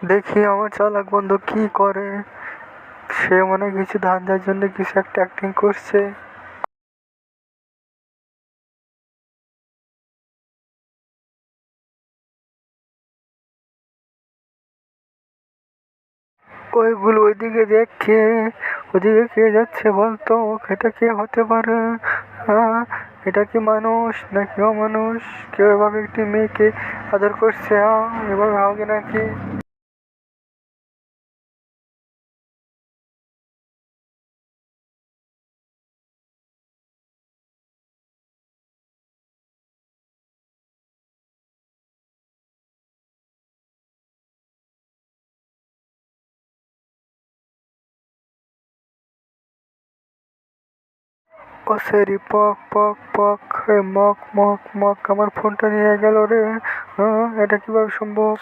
দেখি আমার চালাক বন্ধু কি করে। সে মনে হয় কিছু ধান্দার জন্য কিছু একটা অ্যাক্টিং করছে। ওইগুলো ওইদিকে দেখে, ওদিকে কে যাচ্ছে বলতো? এটা কে হতে পারে? এটা কি মানুষ নাকি অমানুষ? কেউ এভাবে একটি মেয়েকে আদর করছে? এভাবে হবে নাকি? ও সেরি পক পক পক, মক মক মক, আমার ফোনটা নিয়ে গেল রে। এটা কিভাবে সম্ভব?